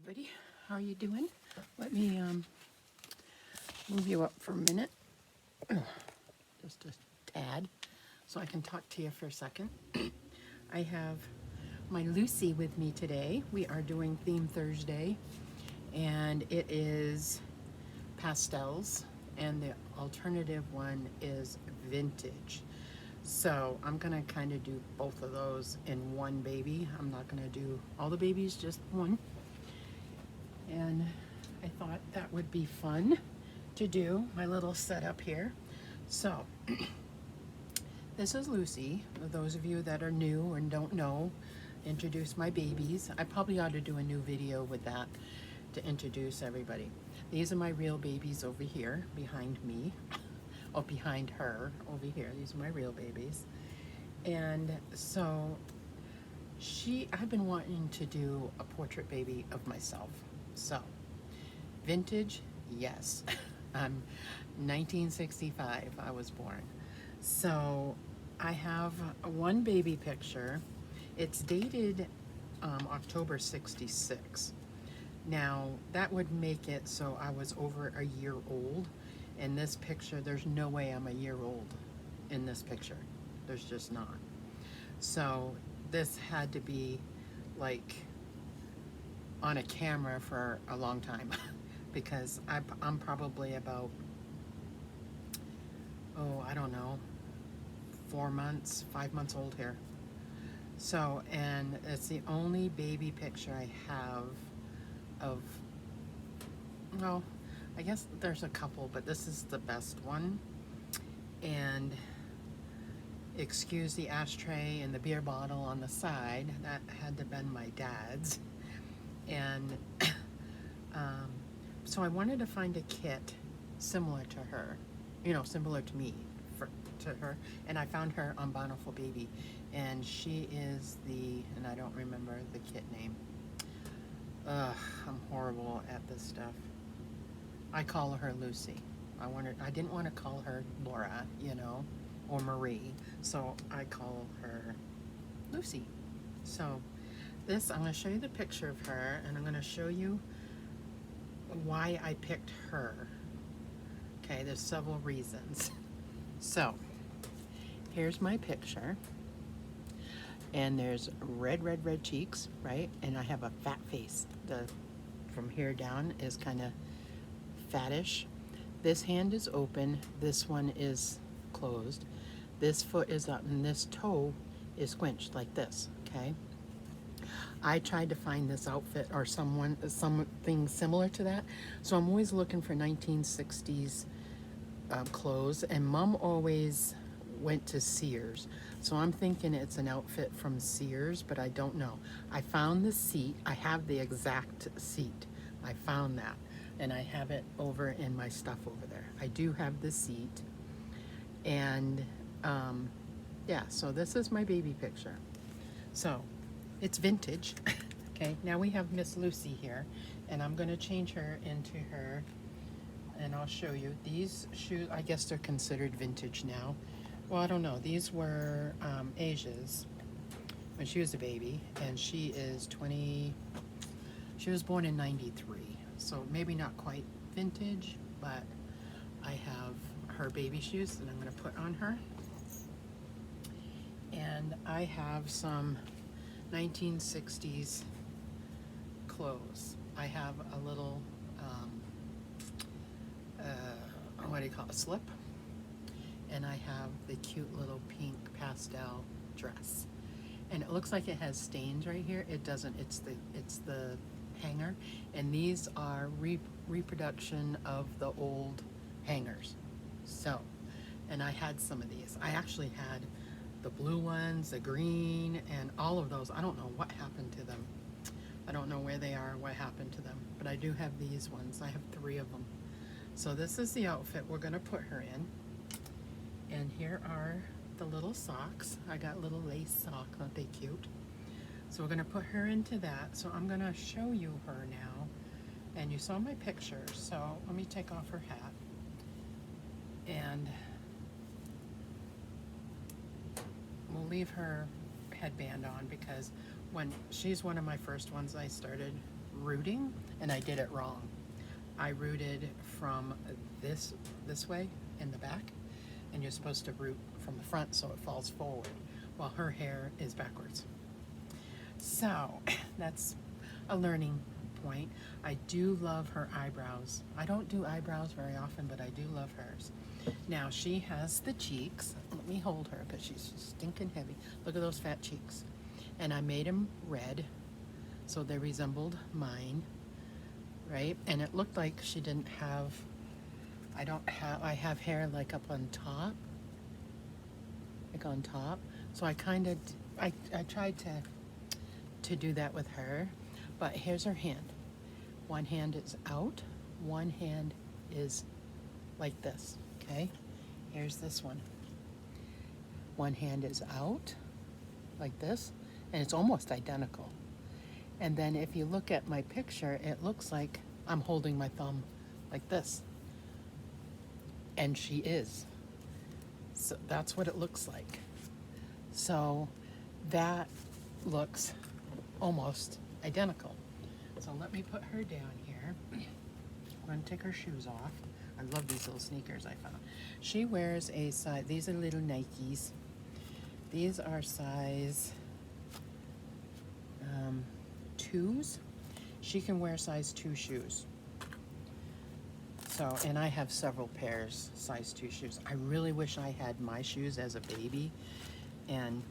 everybody. How are you doing? Let me move you up for a minute, just a tad, so I can talk to you for a second. I have my Lucy with me today. We are doing Theme Thursday, and it is pastels, and the alternative one is vintage. So I'm gonna kind of do both of those in one baby. I'm not gonna do all the babies, just one. And I thought that would be fun to do, my little setup here. So this is Lucy. For those of you that are new and don't know, introduce my babies. I probably ought to do a new video with that to introduce everybody. These are my real babies over here behind me. Oh, behind her over here. These are my real babies. And so I've been wanting to do a portrait baby of myself. So vintage, yes. 1965 I was born. So I have one baby picture. It's dated October 66. Now that would make it so I was over a year old. In this picture, there's no way I'm a year old in this picture. There's just not. So this had to be like on a camera for a long time because I'm probably about, oh, I don't know, 4 months, 5 months old here. So, and it's the only baby picture I have of, well, I guess there's a couple, but this is the best one. And excuse the ashtray and the beer bottle on the side. That had to have been my dad's. And so I wanted to find a kit similar to her, you know, similar to me, to her. And I found her on Bountiful Baby. And she is and I don't remember the kit name. I'm horrible at this stuff. I call her Lucy. I didn't want to call her Laura, you know, or Marie, so I call her Lucy. So this, I'm going to show you the picture of her, and I'm going to show you why I picked her. Okay, there's several reasons. So here's my picture, and there's red cheeks, right? And I have a fat face. From here down is kind of fattish. This hand is open, this one is closed, this foot is up, and this toe is squinched like this, okay? I tried to find this outfit or something similar to that, so I'm always looking for 1960s clothes, and Mom always went to Sears, so I'm thinking it's an outfit from Sears, but I don't know. I found the seat. I have the exact seat. I found that, and I have it over in my stuff over there. I do have the seat, and yeah, so this is my baby picture. So it's vintage. Okay, now we have Miss Lucy here, and I'm going to change her into her, and I'll show you. These shoes, I guess they're considered vintage now. Well, I don't know. These were Asia's when she was a baby, and she is 20. She was born in 93. So maybe not quite vintage, but I have her baby shoes that I'm going to put on her. And I have some 1960s clothes. I have a little, what do you call it, slip. And I have the cute little pink pastel dress. And it looks like it has stains right here. It doesn't, it's the hanger, and these are reproduction of the old hangers. So, and I had some of these. I actually had the blue ones, the green, and all of those. I don't know what happened to them. I don't know where they are, what happened to them, but I do have these ones. I have 3 of them. So this is the outfit we're going to put her in. And here are the little socks. I got little lace socks. Aren't they cute? So we're going to put her into that. So I'm going to show you her now. And you saw my picture. So let me take off her hat. And we'll leave her headband on because she's one of my first ones I started rooting, and I did it wrong. I rooted from this way in the back, and you're supposed to root from the front so it falls forward, while her hair is backwards. So that's a learning point. I do love her eyebrows. I don't do eyebrows very often, but I do love hers. Now she has the cheeks. Let me hold her because she's stinking heavy. Look at those fat cheeks. And I made them red so they resembled mine, right? And it looked like she didn't have, I have hair like up on top, like on top. So I kind of, I tried to do that with her, but here's her hand. One hand is out, one hand is like this, okay? Here's this one. One hand is out, like this, and it's almost identical. And then if you look at my picture, it looks like I'm holding my thumb like this. And she is. So that's what it looks like. So that looks almost identical. So let me put her down here. I'm going to take her shoes off. I love these little sneakers I found. She wears a size, these are little Nikes. These are size 2s. She can wear size 2 shoes. So, and I have several pairs size 2 shoes. I really wish I had my shoes as a baby, and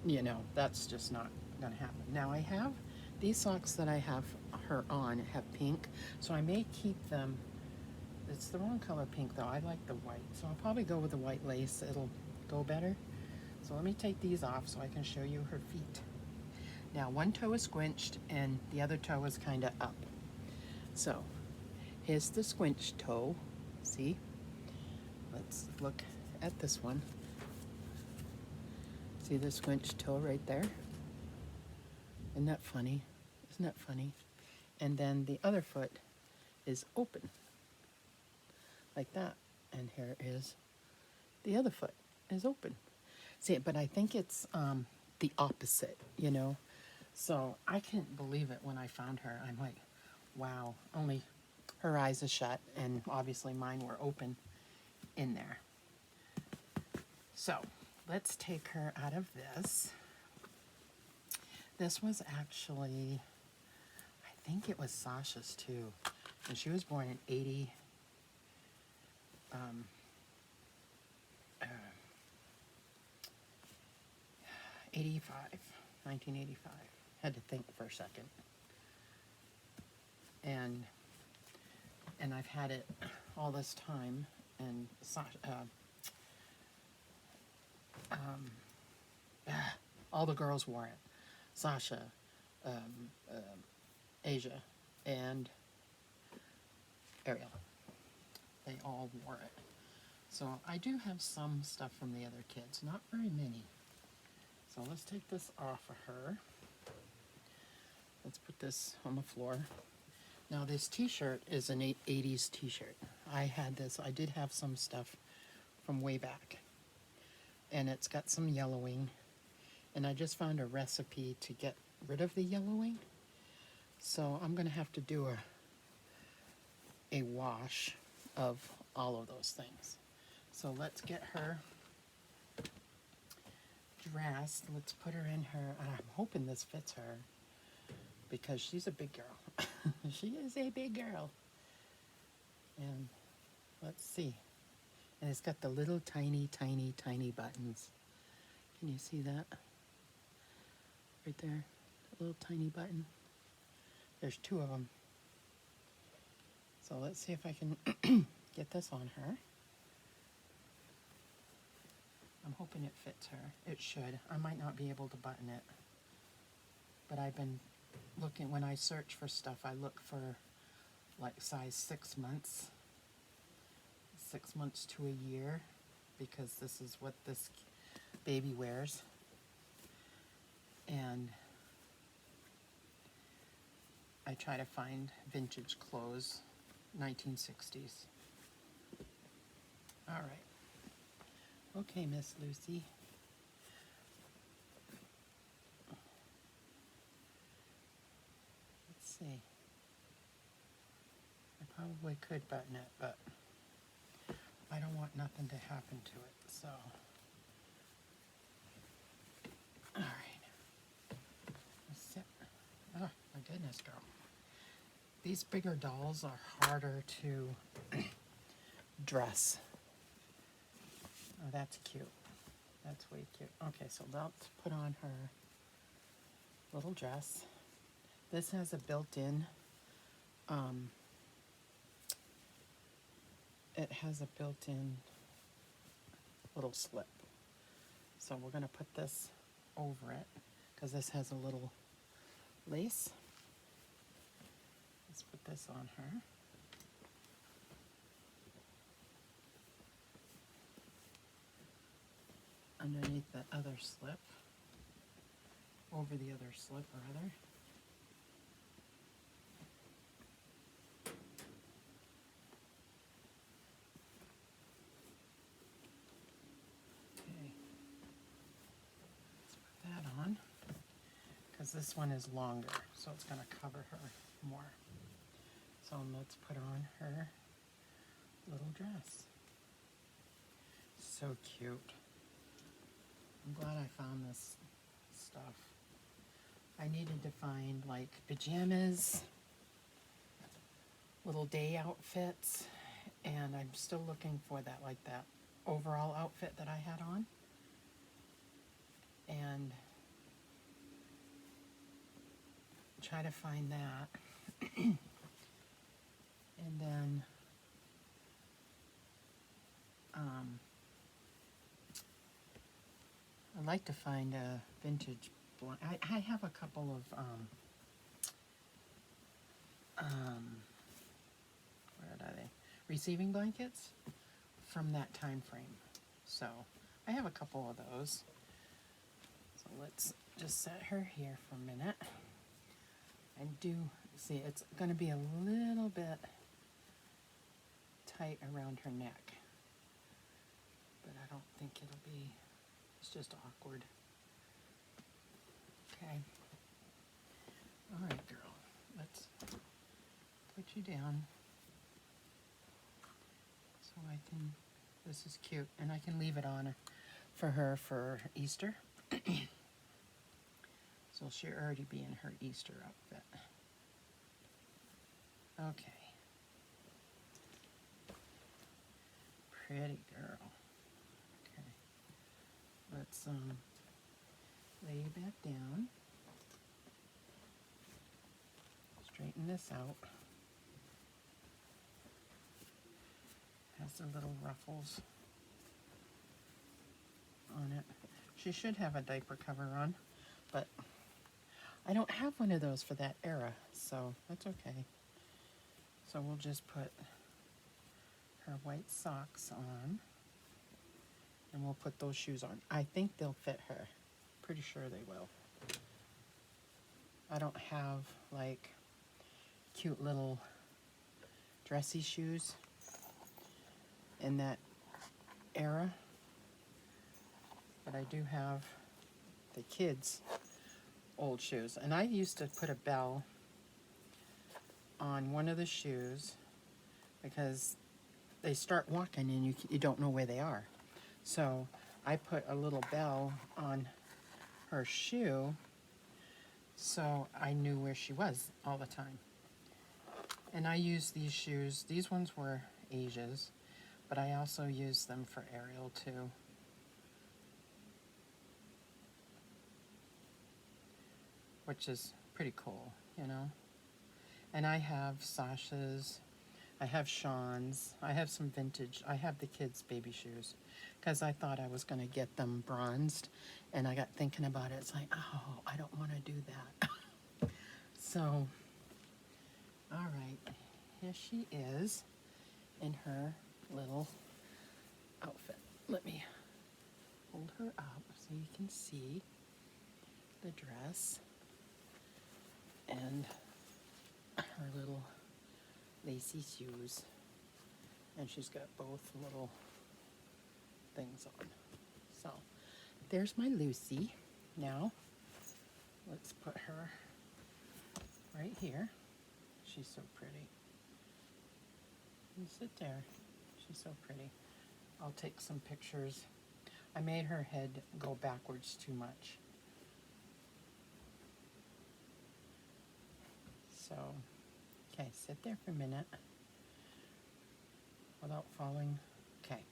you know, that's just not gonna happen. Now I have these socks that I have her on have pink, so I may keep them. It's the wrong color pink though. I like the white, so I'll probably go with the white lace. It'll go better. So let me take these off so I can show you her feet. Now one toe is squinched and the other toe is kind of up. So here's the squinched toe. See? Let's look at this one. See the squinched toe right there? Isn't that funny? Isn't that funny? And then the other foot is open, like that. And here is the other foot is open. See, but I think it's the opposite, you know? So I couldn't believe it when I found her. I'm like, wow, only her eyes are shut, and obviously mine were open in there. So let's take her out of this. This was actually, I think it was Sasha's too. And she was born in 1985. Had to think for a second. And I've had it all this time, and all the girls wore it. Sasha, Asia, and Ariel. They all wore it. So I do have some stuff from the other kids, not very many. So let's take this off of her. Let's put this on the floor. Now this t-shirt is an 80s t-shirt. I had this, I did have some stuff from way back. And it's got some yellowing. And I just found a recipe to get rid of the yellowing. So I'm gonna have to do a wash of all of those things. So let's get her dressed. Let's put her in her, I'm hoping this fits her, because she's a big girl. She is a big girl. And let's see. And it's got the little tiny, tiny, tiny buttons. Can you see that? Right there, that little tiny button. There's 2 of them. So let's see if I can get this on her. I'm hoping it fits her. It should. I might not be able to button it. But I've been looking, when I search for stuff, I look for like size 6 months. 6 months to a year, because this is what this baby wears. And I try to find vintage clothes, 1960s. All right. Okay, Miss Lucy. Let's see. probably could button it, but I don't want nothing to happen to it, so. All right. Let's sit. Oh, my goodness, girl. These bigger dolls are harder to dress. Oh, that's cute. That's way cute. Okay, so let's put on her little dress. This has a built-in, it has a built-in little slip. So we're going to put this over it because this has a little lace. Let's put this on her. Underneath the other slip. Over the other slip, rather. Okay. Let's put that on. Because this one is longer, so it's going to cover her more. So let's put on her little dress. So cute. I'm glad I found this stuff. I needed to find like pajamas, little day outfits, and I'm still looking for that, like that overall outfit that I had on. And try to find that. And then I'd like to find a vintage blanket. I have a couple of where are they? Receiving blankets from that time frame. So I have a couple of those. So let's just set her here for a minute. I do see it's going to be a little bit tight around her neck, but I don't think it'll be, it's just awkward. Okay. All right, girl, let's put you down so I can, this is cute, and I can leave it on for her for Easter. So she'll already be in her Easter outfit. Okay. Pretty girl. Okay. Let's lay you back down. Straighten this out. Has the little ruffles on it. She should have a diaper cover on, but I don't have one of those for that era, so that's okay. So we'll just put her white socks on, and we'll put those shoes on. I think they'll fit her. Pretty sure they will. I don't have like cute little dressy shoes in that era, but I do have the kids' old shoes. And I used to put a bell on one of the shoes because they start walking and you don't know where they are. So I put a little bell on her shoe so I knew where she was all the time. And I used these shoes, these ones were Asia's, but I also used them for Ariel too. Which is pretty cool, you know. And I have Sasha's, I have Sean's, I have some vintage, I have the kids' baby shoes because I thought I was going to get them bronzed, and I got thinking about it. It's like, oh, I don't want to do that. So, all right, here she is in her little outfit. Let me hold her up so you can see the dress and her little lacy shoes, and she's got both little things on. So there's my Lucy. Now let's put her right here. She's so pretty. You sit there. She's so pretty. I'll take some pictures. I made her head go backwards too much. So, okay, sit there for a minute without falling. Okay.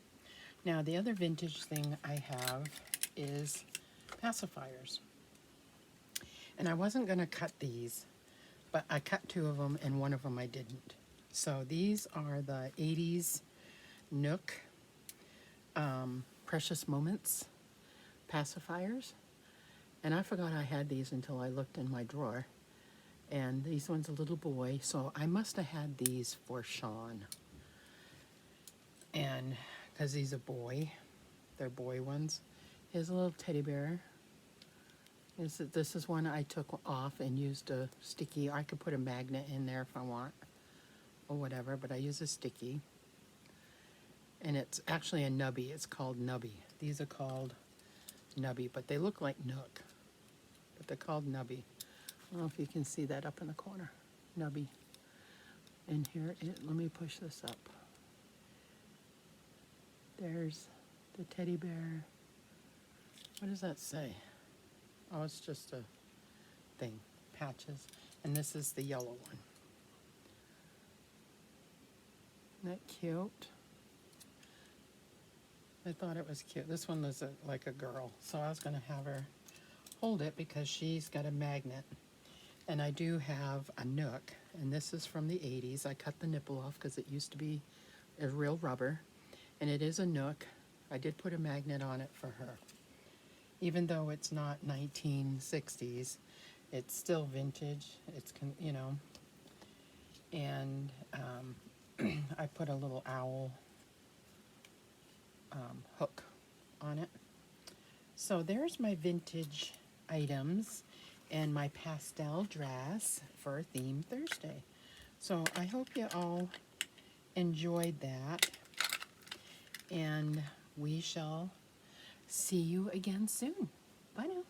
Now, the other vintage thing I have is pacifiers. And I wasn't going to cut these, but I cut 2 of them and 1 of them I didn't. So these are the 80s Nook Precious Moments pacifiers. And I forgot I had these until I looked in my drawer. And these one's a little boy, so I must have had these for Sean. And because he's a boy, they're boy ones. Here's a little teddy bear. This is one I took off and used a sticky. I could put a magnet in there if I want, or whatever, but I use a sticky. And it's actually a nubby. It's called Nubby. These are called Nubby, but they look like Nook. But they're called Nubby. I don't know if you can see that up in the corner. Nubby. And here, let me push this up. There's the teddy bear. What does that say? Oh, it's just a thing. Patches. And this is the yellow one. Isn't that cute? I thought it was cute. This one was like a girl. So I was going to have her hold it because she's got a magnet. And I do have a Nook. And this is from the 80s. I cut the nipple off because it used to be a real rubber. And it is a Nook. I did put a magnet on it for her. Even though it's not 1960s, it's still vintage. It's, you know, and I put a little owl hook on it. So there's my vintage items and my pastel dress for Theme Thursday. So I hope you all enjoyed that, and we shall see you again soon. Bye now.